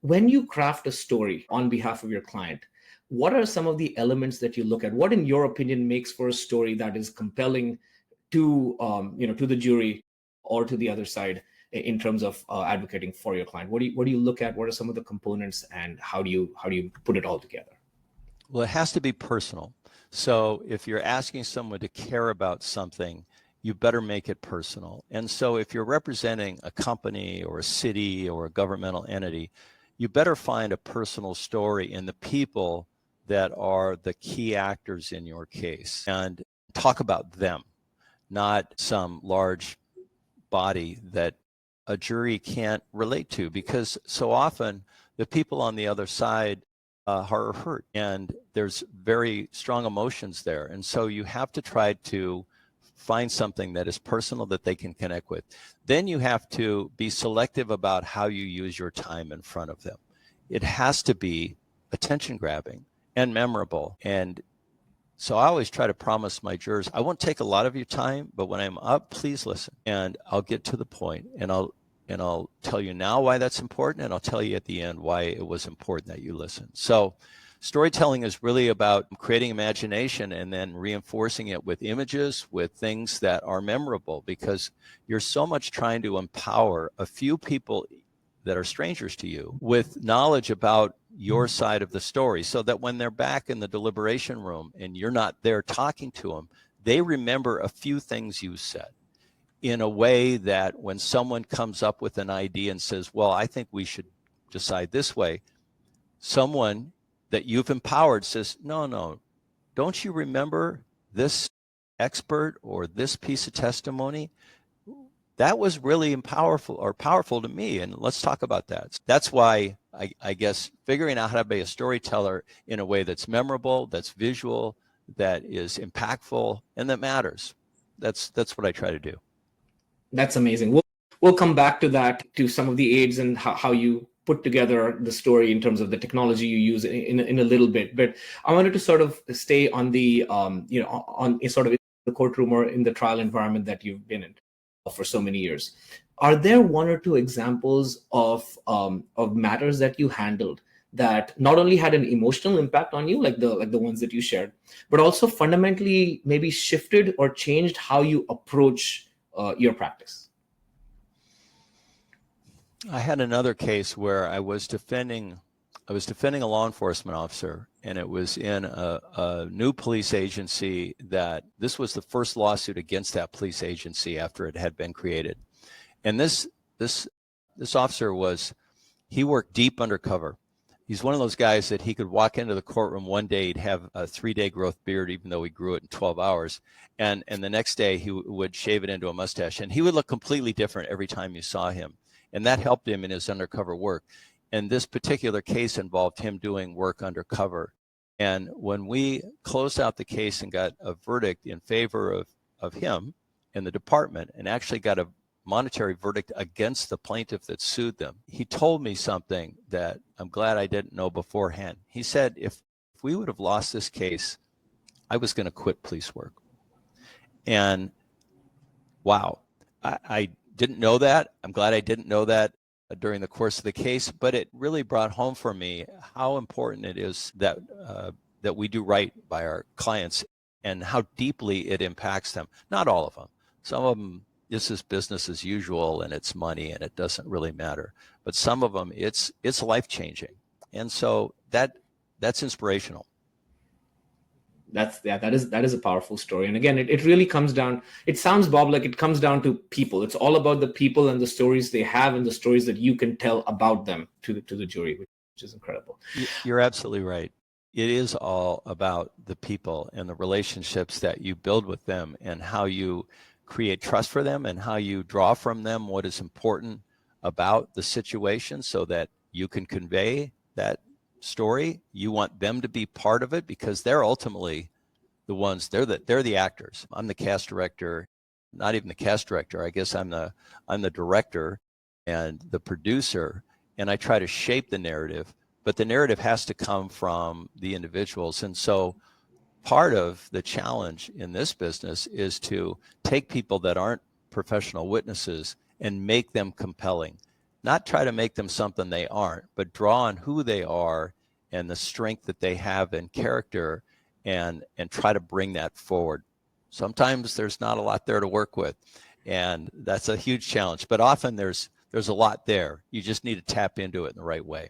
When you craft a story on behalf of your client, what are some of the elements that you look at? What, in your opinion, makes for a story that is compelling to to the jury or to the other side in terms of advocating for your client? What do you look at? What are some of the components, and how do you put it all together? Well, it has to be personal. So if you're asking someone to care about something, you better make it personal. And so if you're representing a company or a city or a governmental entity, you better find a personal story in the people that are the key actors in your case and talk about them, not some large body that a jury can't relate to, because so often the people on the other side are hurt and there's very strong emotions there. And so you have to try to find something that is personal that they can connect with. Then you have to be selective about how you use your time in front of them. It has to be attention grabbing and memorable. And so I always try to promise my jurors, I won't take a lot of your time, but when I'm up, please listen, and I'll get to the point, and I'll tell you now why that's important, and I'll tell you at the end why it was important that you listen. So storytelling is really about creating imagination and then reinforcing it with images, with things that are memorable, because you're so much trying to empower a few people that are strangers to you with knowledge about your side of the story, so that when they're back in the deliberation room and you're not there talking to them, they remember a few things you said in a way that when someone comes up with an idea and says, well, I think we should decide this way, someone that you've empowered says, no, don't you remember this expert or this piece of testimony? That was really powerful to me, and let's talk about that. That's why I guess figuring out how to be a storyteller in a way that's memorable, that's visual, that is impactful, and that matters. That's what I try to do. That's amazing. We'll come back to that, to some of the aids and how you put together the story in terms of the technology you use in a little bit. But I wanted to sort of stay on the on sort of the courtroom or in the trial environment that you've been in for so many years. Are there one or two examples of matters that you handled that not only had an emotional impact on you, like the ones that you shared, but also fundamentally maybe shifted or changed how you approach your practice? I had another case where I was defending a law enforcement officer, and it was in a new police agency. That this was the first lawsuit against that police agency after it had been created. And this officer he worked deep undercover. He's one of those guys that he could walk into the courtroom one day, he'd have a 3-day growth beard, even though he grew it in 12 hours. And the next day he would shave it into a mustache, and he would look completely different every time you saw him. And that helped him in his undercover work. And this particular case involved him doing work undercover. And when we closed out the case and got a verdict in favor of him and the department, and actually got a monetary verdict against the plaintiff that sued them, he told me something that I'm glad I didn't know beforehand. He said, if we would have lost this case, I was going to quit police work. And wow, I didn't know that. I'm glad I didn't know that during the course of the case, but it really brought home for me how important it is that that we do right by our clients and how deeply it impacts them. Not all of them. Some of them, this is business as usual and it's money and it doesn't really matter. But some of them, it's life-changing. And so that's inspirational. That is a powerful story. And again, it really comes down, it sounds, Bob, like it comes down to people. It's all about the people and the stories they have and the stories that you can tell about them to the jury, which is incredible. You're absolutely right. It is all about the people and the relationships that you build with them, and how you create trust for them, and how you draw from them what is important about the situation, so that you can convey that story. You want them to be part of it, because they're ultimately the ones, they're the actors. I'm the cast director, not even the cast director. I guess I'm the director and the producer, and I try to shape the narrative, but the narrative has to come from the individuals. And so part of the challenge in this business is to take people that aren't professional witnesses and make them compelling. not try to make them something they aren't, but draw on who they are and the strength that they have in character, and try to bring that forward. Sometimes there's not a lot there to work with, and that's a huge challenge, but often there's a lot there. You just need to tap into it in the right way.